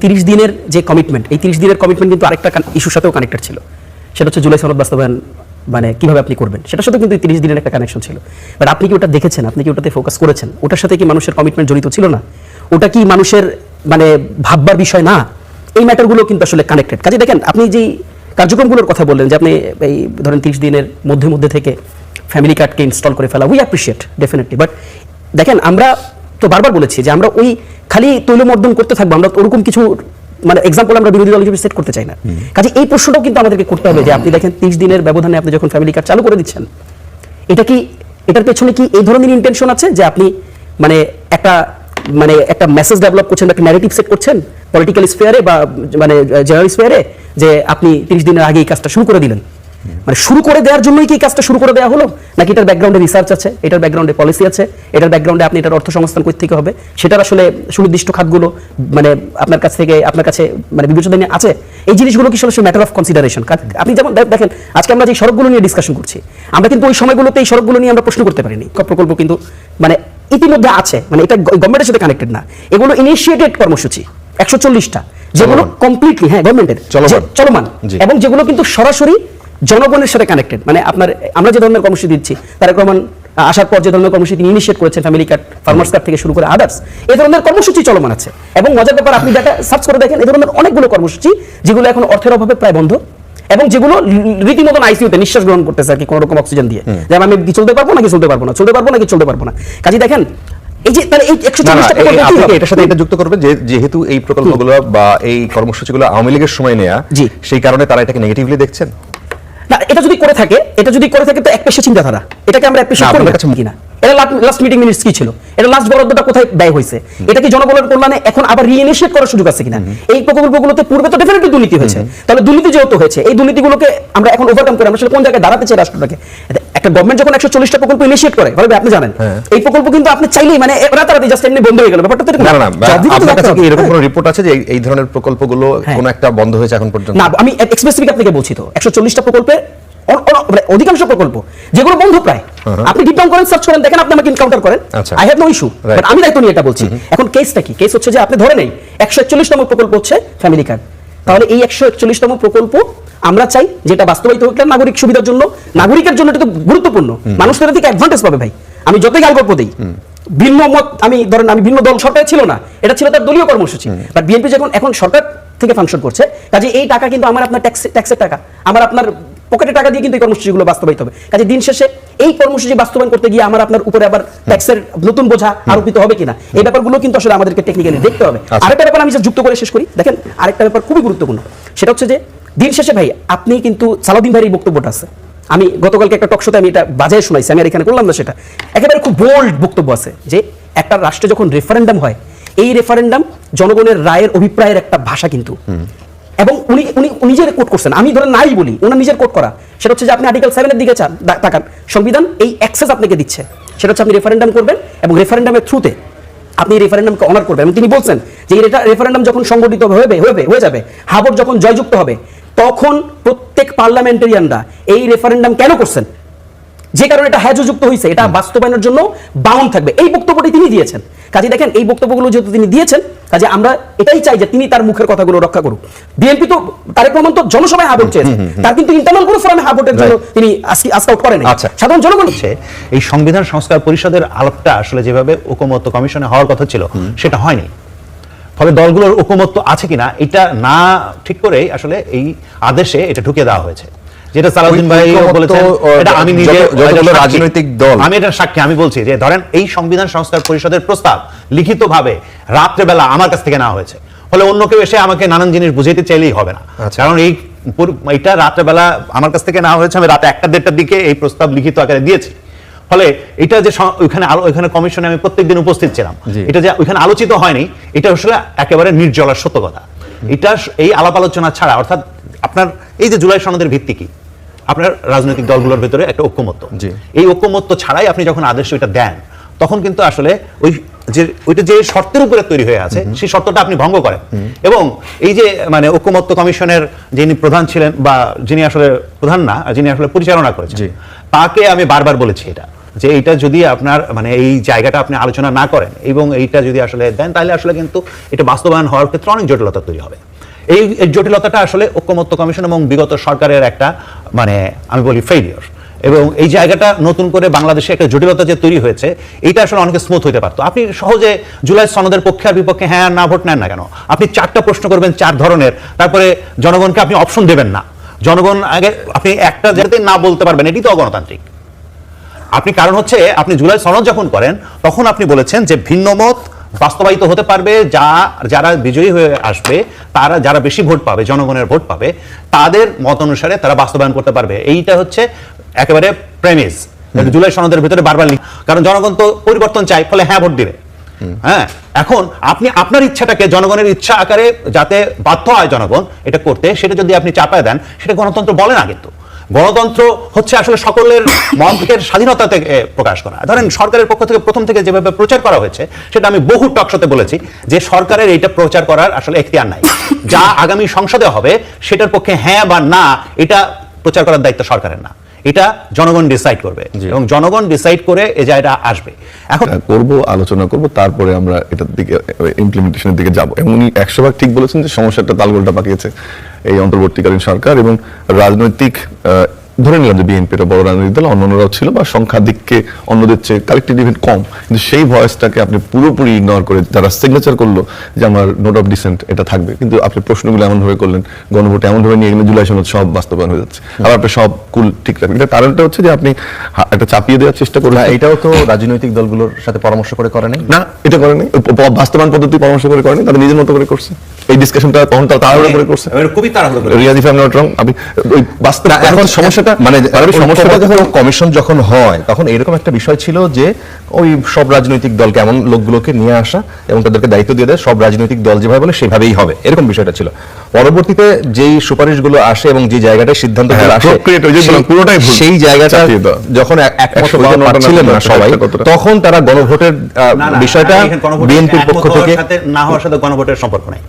30 দিনের যে কমিটমেন্ট, এই 30 দিনের কমিটমেন্ট কিন্তু আরেকটা ইস্যুর সাথেও কানেক্টেড ছিল। সেটা হচ্ছে জুলাই সনদ বাস্তবায়ন মানে কিভাবে আপনি করবেন, সেটার সাথে কিন্তু 30 দিনের একটা কানেকশন ছিল। বাট আপনি কি ওটা দেখেছেন? আপনি কি ওটাতে ফোকাস করেছেন? ওটার সাথে কি মানুষের কমিটমেন্ট জড়িত ছিল না? ওটা কি মানুষের মানে ভাববার বিষয় না? এই ম্যাটারগুলো কিন্তু আসলে কানেক্টেড। কাজে দেখেন, আপনি যেই কার্যক্রমগুলোর কথা বললেন যে আপনি এই ধরেন 30 দিনের মধ্যে থেকে ফ্যামিলি কার্ডকে ইনস্টল করে ফেলা, উই অ্যাপ্রিশিয়েট ডেফিনেটলি। বাট দেখেন, আমরা তো বারবার বলেছি যে আমরা ওই খালি তৈলমর্দন করতে থাকবো, আমরা ওরকম কিছু মানে এক্সাম্পল আমরা বিরোধী দল হিসেবে সেট করতে চাই না। কাজে এই প্রশ্নটাও কিন্তু আমাদেরকে করতে হবে যে আপনি দেখেন 30 দিনের ব্যবধানে আপনি যখন ফ্যামিলি কার্ড চালু করে দিচ্ছেন, এটা কি, এটার পেছনে কি এই ধরনের ইন্টেনশন আছে যে আপনি মানে একটা মেসেজ ডেভেলপ করছেন বা একটা ন্যারেটিভ সেট করছেন পলিটিক্যাল স্ফেয়ারে বা মানে জেনারেল স্ফেয়ারে যে আপনি 30 দিনের আগে এই কাজটা শুরু করে দিলেন? মানে শুরু করে দেওয়ার জন্যই কি কাজটা শুরু করে দেওয়া হলো, নাকি এটার ব্যাকগ্রাউন্ডে রিসার্চ আছে, এটার ব্যাকগ্রাউন্ডে পলিসি আছে, এটার ব্যাকগ্রাউন্ডে আপনি এটার অর্থ সংস্থান কই থেকে হবে, সেটার আসলে সুনির্দিষ্ট খাতগুলো মানে আপনার কাছে মানে বিবেচনা আছে? এই জিনিসগুলো কি আসলে ম্যাটার অফ কনসিডারেশন। আপনি যেমন দেখেন, আজকে আমরা যে সড়কগুলো নিয়ে ডিসকাশন করছি, আমরা কিন্তু ওই সময়গুলোতে এই সড়কগুলো নিয়ে আমরা প্রশ্ন করতে পারিনি। প্রকল্প কিন্তু মানে ইতিমধ্যে আছে, মানে এটা গভর্নমেন্টের সাথে কানেক্টেড না, এগুলো ইনিশিয়েটেড কর্মসূচি 140টা, যেগুলো কমপ্লিটলি গভর্নমেন্টের চলমান, এবং যেগুলো কিন্তু সরাসরি জনগণের সাথে কানেক্টেড। মানে আমরা যে ধরনের কর্মসূচি দিচ্ছি, তারেক রহমান আসার পর যে ধরনের কর্মসূচি ইনিশিয়েট করেছেন, ফ্যামিলি কার্ড, ফার্মার্স কার্ড থেকে শুরু করে আদার্স, এই ধরনের কর্মসূচি চলমান আছে। এবং মজার ব্যাপার, আপনি ডাটা সার্চ করে দেখেন, এই ধরনের অনেকগুলো কর্মসূচি যেগুলো এখন অর্থের অভাবে প্রায় বন্ধ, এবং যেগুলো রীতিমতন আইসিইউতে নিঃশ্বাস গ্রহণ করতেছে আর কি, কোনো রকম অক্সিজেন দিয়ে, যে আমি কি চলতে পারবো নাকি চলতে পারবো না, চলতে পারবো নাকি চলতে পারবো না। কাজে দেখেন, এই যে তাহলে এই 140টা এটার সাথে এটা যুক্ত করবে যে যেহেতু এই প্রকল্পগুলো বা এই কর্মসূচিগুলো আওয়ামী লীগের সময় নেয়া, সেই কারণে তারা এটাকে নেগেটিভলি দেখছেন না। এটা যদি করে থাকে তো এক পেশা চিন্তাধারা, এটাকে আমরা অ্যাপ্রিশিয়েট করি কিনা? এটা লাস্ট মিটিং মিনিটস কি ছিল, এটা লাস্ট বরাদ্দটা কোথায় ব্যয় হয়েছে, এটা কি জনগণের কল্যাণে এখন আবার রিইনিশিয়েট করার সুযোগ আছে কিনা? এই প্রকল্পগুলোতে পূর্বে তো ডেফিনেটলি দুর্নীতি হয়েছে, তাহলে দুর্নীতি যেহেতু হয়েছে, এই দুর্নীতিগুলোকে আমরা এখন ওভারকাম করে আমরা কোন জায়গায় দাঁড়াতে চাই রাষ্ট্রটাকে? একটা গভর্নমেন্ট যখন 140টা প্রকল্প ইনিশিয়েট করে, ভাবে আপনি জানেন এই প্রকল্প কিন্তু আপনি চাইলেই মানে রাতারাতি জাস্ট এমনি বন্ধ হয়ে গেল, ব্যাপারটা তো না। আপনার কাছে কি এরকম কোনো রিপোর্ট আছে যে এই ধরনের প্রকল্পগুলো কোন একটা বন্ধ হয়েছে এখন পর্যন্ত? না, আমি স্পেসিফিক আপনাকে বলছি তো 140টা প্রকল্পে অধিকাংশ প্রকল্প যেগুলো বন্ধ প্রায়, আপনি ডিপ ডাউন করেন, সার্চ করেন, দেখেন, আপনি আমাকে এনকাউন্টার করেন, I have no issue. But আমি দায়িত্ব নিয়ে এটা বলছি। এখন কেসটা কি? কেস হচ্ছে যে আপনি ধরে নেই 141তম প্রকল্প হচ্ছে ফ্যামিলি কার্ড, তাহলে এই 141তম প্রকল্প আমরা চাই যেটা বাস্তবায়িত হোক নাগরিক সুবিধার জন্য, নাগরিকের জন্য এটা তো গুরুত্বপূর্ণ, মানুষ তো থেকে অ্যাডভান্টেজ পাবে ভাই। আমি যতই গাল গল্প দিই, ভিন্ন মত, আমি ভিন্ন দল সরকারে ছিল না, এটা ছিল তার দলীয় কর্মসূচি। বাট বিএনপি যখন এখন সরকার থেকে ফাংশন করছে, কাজে এই টাকা কিন্তু আমার আপনার ট্যাক্সের টাকা, আমার আপনার পকেটে টাকা দিয়ে কিন্তু এই কর্মসূচিগুলো বাস্তবায়িত হবে। কাজে দিন শেষে এই কর্মসূচি বাস্তবায়ন করতে গিয়ে আমার আপনার উপরে আবার ট্যাক্সের নতুন বোঝা আরোপিত হবে কিনা, এই ব্যাপারগুলো কিন্তু আসলে আমাদেরকে টেকনিক্যালি দেখতে হবে। আরেকটা ব্যাপার আমি যুক্ত করে শেষ করি, দেখেন আরেকটা ব্যাপার খুবই গুরুত্বপূর্ণ, সেটা হচ্ছে যে দিন শেষে ভাই আপনি কিন্তু সালাউদ্দিন ভাইয়ের এই বক্তব্যটা আছে, আমি গতকালকে একটা টক শোতে আমি এটা বাজায় শোনাইছি, আমি আর এখানে করলাম না, সেটা একেবারে খুব বোল্ড বক্তব্য আছে যে একটা রাষ্ট্রে যখন রেফারেন্ডাম হয়, এই রেফারেন্ডাম জনগণের রায়ের অভিপ্রায়ের একটা ভাষা কিন্তু, এবং উনি নিজের কোট করছেন, আমি ধরেন নাই বলি, ওনার নিজের কোট করা, সেটা হচ্ছে যে আপনি আর্টিকেল 7 এর দিকে তাকান, সংবিধান এই অ্যাক্সেস আপনাকে দিচ্ছে, সেটা হচ্ছে আপনি রেফারেন্ডাম করবেন এবং রেফারেন্ডামের থ্রুতে আপনি রেফারেন্ডামকে অনার করবেন। এবং তিনি বলছেন যে এই রেফারেন্ডাম যখন সংগঠিত হয়ে যাবে, হাবর যখন জয়যুক্ত হবে, তখন প্রত্যেক পার্লামেন্টারিয়ানরা এই রেফারেন্ডাম কেন করছেন, যে কারণে এটা যুক্ত হয়েছে, এটা বাস্তবায়নের জন্য বাউন্ড থাকবে, এই বক্তব্যটি তিনি দিয়েছেন। কাজে দেখেন, এই বক্তব্যগুলো যেহেতু তিনি দিয়েছেন, কাজে আমরা এটাই চাই যে তিনি তার মুখের কথাগুলো রক্ষা করুক। বিএনপি তো তারেক রহমান তো জনসভায় হাবট চেয়েছে, তার কিন্তু ইন্টারনাল কোনো ফোরামে হাবটের জন্য তিনি আজকে আউট করেন। সাধারণ জনগণ হচ্ছে এই সংবিধান সংস্কার পরিষদের আলোকটা আসলে যেভাবে ঐকমত্য কমিশনে হওয়ার কথা ছিল সেটা হয়নি, ফলে দলগুলোর ঐকমত্য আছে কিনা এটা না ঠিক করে আসলে এই আদেশে এটা ঢুকিয়ে দেওয়া হয়েছে, যেটা সালাউদ্দিন ভাই বলেছেন, এটা আমি নিজে রাজনৈতিক দল, আমি এটা সাক্ষী, আমি বলছি যে ধরেন এই সংবিধান সংস্কার পরিষদের প্রস্তাব লিখিতভাবে রাত্রেবেলা আমার কাছ থেকে নেওয়া হয়েছে, ফলে অন্য কেউ এসে আমাকে নানান জিনিস বুঝাইতে চাইলেই হবে না, কারণ এইটা রাত্রেবেলা আমার কাছ থেকে নেওয়া হয়েছে, আমি রাতে 1টা-1:30টার দিকে এই প্রস্তাব লিখিত আকারে দিয়েছি, ফলে এটা যে ওইখানে কমিশনে আমি প্রত্যেকদিন উপস্থিত ছিলাম, এটা যে ওইখানে আলোচিত হয়নি, এটা আসলে একেবারে নির্জলার সত্য কথা। এটা এই আলাপ আলোচনা ছাড়া, অর্থাৎ আপনার এই যে জুলাই সনদের ভিত্তি কি, আপনার রাজনৈতিক দলগুলোর ভিতরে একটা ঐক্যমত্য, এই ঐক্যমত্য ছাড়াই আপনি যখন আদেশ ওইটা দেন, তখন কিন্তু আসলে ওইটা যে শর্তের উপরে তৈরি হয়ে আছে সেই শর্তটা আপনি ভঙ্গ করেন। এবং এই যে মানে ঐক্যমত্য কমিশনের যিনি প্রধান ছিলেন, বা যিনি আসলে প্রধান না, যিনি আসলে পরিচালনা করেছেন, তাকে আমি বারবার বলেছি এটা যে এইটা যদি আপনার মানে এই জায়গাটা আপনি আলোচনা না করেন এবং এইটা যদি আসলে দেন, তাহলে আসলে কিন্তু এটা বাস্তবায়ন হওয়ার ক্ষেত্রে অনেক জটিলতা তৈরি হবে। এই জটিলতাটা আসলে ঐক্যমত্য কমিশন এবং বিগত সরকারের একটা মানে আমি বলি ফেইলিওর, এবং এই জায়গাটা নতুন করে বাংলাদেশে একটা জটিলতা যে তৈরি হয়েছে, এইটা আসলে অনেকে স্মুথ হইতে পারতো। আপনি সহজে জুলাই সনদের পক্ষে আর বিপক্ষে হ্যাঁ না ভোট নেন না কেন, আপনি 4টা প্রশ্ন করবেন 4 ধরনের, তারপরে জনগণকে আপনি অপশন দেবেন না, জনগণ আগে আপনি একটা জায়গাতে না বলতে পারবেন, এটি তো অগণতান্ত্রিক। আপনি কারণ হচ্ছে আপনি জুলাই সনদ যখন করেন তখন আপনি বলেছেন যে ভিন্ন মত বাস্তবায়িত হতে পারবে, যারা বিজয়ী হয়ে আসবে, তারা যারা বেশি ভোট পাবে, জনগণের ভোট পাবে, তাদের মত অনুসারে তারা বাস্তবায়ন করতে পারবে। এইটা হচ্ছে একেবারে প্রেমিস জুলাই সনদের ভিতরে বারবার কারণ জনগণ তো পরিবর্তন চায়, ফলে হ্যাঁ ভোট দিবে। হ্যাঁ, এখন আপনি আপনার ইচ্ছাটাকে জনগণের ইচ্ছা আকারে যাতে বাধ্য হয় জনগণ এটা করতে, সেটা যদি আপনি চাপায় দেন, সেটা গণতন্ত্র বলে না। কিন্তু গণতন্ত্র হচ্ছে আসলে সকলের মতের স্বাধীনতা থেকে প্রকাশ করা। ধরেন সরকারের পক্ষ থেকে প্রথম থেকে যেভাবে প্রচার করা হয়েছে, সেটা আমি বহু টকশোতে বলেছি যে সরকারের এইটা প্রচার করার আসলে এখতিয়ার নাই। যা আগামী সংসদে হবে সেটার পক্ষে হ্যাঁ বা না এটা প্রচার করার দায়িত্ব সরকারের না, এটা জনগণ ডিসাইড করবে এবং জনগণ ডিসাইড করে এ জায়গাটা আসবে। এখন করব, আলোচনা করব, তারপরে আমরা এটার দিকে ইমপ্লিমেন্টেশনের দিকে যাব। এবং উনি 100% ঠিক বলেছেন যে সমস্যাটা তালগোলটা পাকিয়েছে এই অন্তর্বর্তীকালীন সরকার এবং রাজনৈতিক ধরে নিলাম যে বিএনপি একটা বড় রাজনৈতিক দল, অন্যান্যরাও ছিল বা সংখ্যাধিক্যে অন্যদের চেয়ে কালেক্টিভ ইভেন্ট কম, কিন্তু সেই ভয়েসটাকে আপনি পুরোপুরি ইগনোর করে যারা সিগনেচার করলো যে আমার নোট অফ ডিসেন্ট এটা থাকবে, কিন্তু আপনি প্রশ্নগুলো এমনভাবে করলেন, গণভোট এমনভাবে নিয়ে গেলেন জুলাই সনদ সব বাস্তবায়ন হয়ে যাচ্ছে, আবার আপনি সব কুল ঠিক রাখবেন। এটা কারণটা হচ্ছে যে আপনি একটা চাপিয়ে দেওয়ার চেষ্টা করলেন। এটাও তো রাজনৈতিক দলগুলোর সাথে পরামর্শ করে করে নাই না, এটা করে নাই, বাস্তবায়ন পদ্ধতি পরামর্শ করে করেনি, তাদের নিজের মতো করে করছে। এই ডিসকাশনটা তখন তাড়াহুড়ো করে করছে, খুবই তাড়াহুড়ো করে। Riaz, if I am not wrong, আপনি ওই বাস্তব এখন সমস্যাটা মানে সমস্যাটা যখন কমিশন যখন হয় তখন এরকম একটা বিষয় ছিল যে ওই সব রাজনৈতিক দলকে এমন লোকগুলোকে নিয়ে আসা এবং তাদেরকে দায়িত্ব দিয়ে দেয়, সব রাজনৈতিক দল যেভাবে বলে সেভাবেই হবে, এরকম বিষয়টা ছিল। পরবর্তীতে যেই সুপারিশগুলো আসে এবং যে জায়গাটায় সিদ্ধান্তগুলো আসে পুরোটাই ভুল, সেই জায়গাটা যখন একমত হতে পারছিলেন না সবাই, তখন তারা গণভোটের বিষয়টা বিএনপির পক্ষ থেকে না হওয়ার সাথে গণভোটের সম্পর্ক নাই।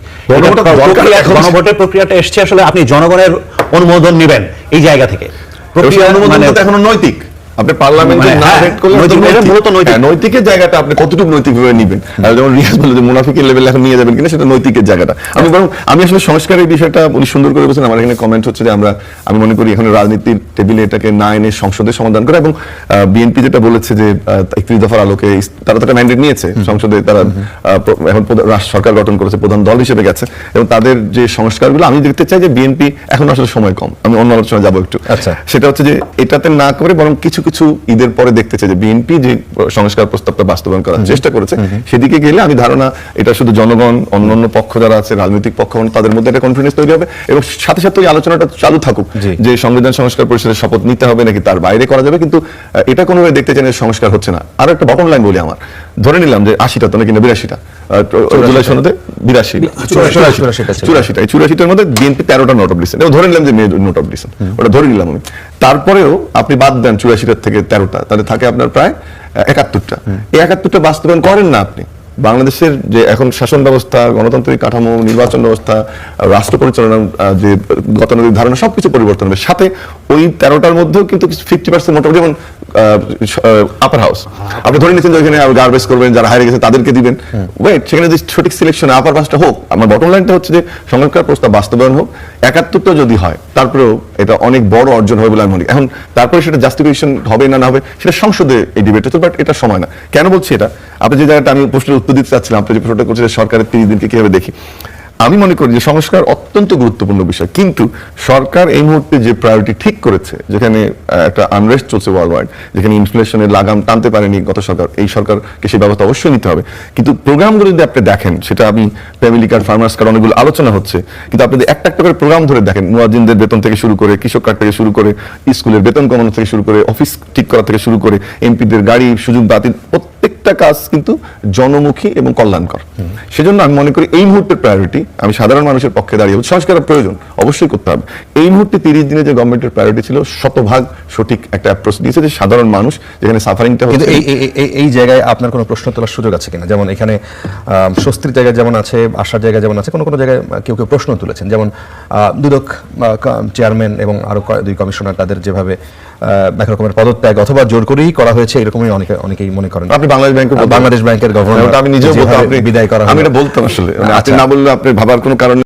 গণভোটের প্রক্রিয়াটা এসছে আসলে আপনি জনগণের অনুমোদন নেবেন এই জায়গা থেকে। প্রক্রিয়া অনুমোদন এখনো নৈতিক, আপনি পার্লামেন্টে না ভেট করলে নৈতিকের জায়গাটা আপনি কতটুকু নৈতিক ভাবে নেবেন, যেমন রিয়াজ বলে যে মুনাফিকের লেভেলে এখন নিয়ে যাবেন কিনা সেটা নৈতিকের জায়গাটা। আমি আসলে সংস্কারের বিষয়টা উনি সুন্দর করে বলছেন। আমার এখানে কমেন্ট হচ্ছে যে আমি মনে করি এখানে রাজনীতির টেবিলে এটাকে না এনে সংসদে সমাধান করা, এবং বিএনপি যেটা বলেছে যে 31 দফার আলোকে তারা তো একটা ম্যান্ডেট নিয়েছে সংসদে, তারা এখন সরকার গঠন করেছে, প্রধান দল হিসেবে গেছে, এবং তাদের যে সংস্কারগুলো আমি দেখতে চাই যে বিএনপি এখন আসলে সময় কম, আমি অন্য আলোচনা যাবো একটু। আচ্ছা, সেটা হচ্ছে যে এটাতে না করে বরং কিছু কিছু ঈদের পরে দেখতে চাই যে বিএনপি যে সংস্কার প্রস্তাবটা বাস্তবায়ন করার চেষ্টা করেছে সেদিকে গেলে আমি ধারণা এটা শুধু জনগণ, অন্যান্য পক্ষ যারা আছে রাজনৈতিক পক্ষ, তাদের মধ্যে একটা কনফিডেন্স তৈরি হবে, এবং সাথে সাথে ওই আলোচনাটা চালু থাকুক যে সংবিধান সংস্কার পরিষদের শপথ নিতে হবে নাকি তার বাইরে করা যাবে, কিন্তু এটা কোনোভাবে দেখতে চাই না সংস্কার হচ্ছে না। আর একটা বটম লাইন বলি, আমার ধরে নিলাম যে 80টা তো নাকি 82টা জুলাই সনদে 84টা, এই 84টার মধ্যে বিএনপি 13টা নোট অফ ডিসেন্ট, ধরে নিলাম যে নোট অফ ডিসেন্ট, ওটা ধরে নিলাম আমি। তারপরেও আপনি বাদ দেন 84টার থেকে 13টা, তাহলে থাকে আপনার প্রায় 71টা। এই 71টা বাস্তবায়ন করেন না আপনি। বাংলাদেশের যে এখন শাসন ব্যবস্থা, গণতান্ত্রিক কাঠামো, নির্বাচন ব্যবস্থা, রাষ্ট্র পরিচালনা, যে গতানুগতিক ধারণা সবকিছু পরিবর্তন হবে, সাথে ওই 13টার মধ্যেও কিন্তু 50% মোটামুটি, যেমন আপার হাউস আপনি ধরে নিচ্ছেন যে ওইখানে গার্বেজ করবেন, যারা হারিয়ে গেছে তাদেরকে দিবেন, ওয়েট, সেখানে যে সঠিক সিলেকশন আপার পাঁচটা হোক। আমার বটম লাইনটা হচ্ছে যে সংস্কার প্রস্তাব বাস্তবায়ন হোক, 71টা যদি হয় তারপরেও এটা অনেক বড় অর্জন হবে বলে আমি মনে করি। এখন তারপরে সেটা জাস্টিফিকেশন হবে না হবে সেটা সংসদে এই ডিবেট হচ্ছে, বাট এটা সময় না। কেন বলছি এটা, আপনি যে জায়গাটা আমি প্রশ্নের উত্তর দিতে চাচ্ছিলাম, আপনি যে প্রশ্নটা করছেন সরকারের 30 দিনকে কিভাবে দেখি, আমি মনে করি যে সংস্কার অত্যন্ত গুরুত্বপূর্ণ বিষয়, কিন্তু সরকার এই মুহূর্তে যে প্রায়োরিটি ঠিক করেছে, যেখানে একটা আনরেস্ট চলছে ওয়ার্ল্ড ওয়াইড, যেখানে ইনফ্লেশনের লাগাম টানতে পারেনি গত সরকার, এই সরকারকে সেই ব্যবস্থা অবশ্যই নিতে হবে। কিন্তু প্রোগ্রামগুলো যদি আপনি দেখেন, সেটা আমি ফ্যামিলি কার্ড, ফার্মার্স কার্ড, অনেকগুলো আলোচনা হচ্ছে, কিন্তু আপনি একটা একটা করে প্রোগ্রাম ধরে দেখেন, মুয়াজ্জিনদের বেতন থেকে শুরু করে, কৃষক কার্ড থেকে শুরু করে, স্কুলের বেতন কমানো থেকে শুরু করে, অফিস ঠিক করা থেকে শুরু করে, এমপিদের গাড়ি সুযোগ বাতিল, প্রত্যেকটা কাজ কিন্তু জনমুখী এবং কল্যাণকর। সেজন্য আমি মনে করি এই মুহূর্তের প্রায়োরিটি, আমি সাধারণ মানুষের পক্ষে দাঁড়িয়ে সংস্কারের প্রয়োজন অবশ্যই করতে হবে। এই মুহূর্তে 30 দিনে যে গভর্নমেন্টের প্রায়োরিটি ছিল, শতভাগ সঠিক একটা অ্যাপ্রোচ দিয়েছে, যে সাধারণ মানুষ যেখানে সাফারিংটা হচ্ছে। এই জায়গায় আপনার কোনো প্রশ্ন তোলার সুযোগ আছে কিনা? যেমন এখানে স্বস্তির জায়গায় যেমন আছে, আশার জায়গায় যেমন আছে, কোনো কোনো জায়গায় কেউ কেউ প্রশ্ন তুলেছেন, যেমন দুদক চেয়ারম্যান এবং আরো 2 কমিশনার, তাদের যেভাবে এক রকমের পদত্যাগ অথবা জোর করেই করা হয়েছে এরকমই অনেকেই মনে করেন। আপনি বাংলাদেশ ব্যাংকের বাংলাদেশ ব্যাংকের গভর্নর আমি নিজেও বলতাম, বিদায় করা আমি হলো। এটা বলতাম আসলে, মানে আপনি আচ্ছা। না বললে আপনি ভাবার কোনো কারণ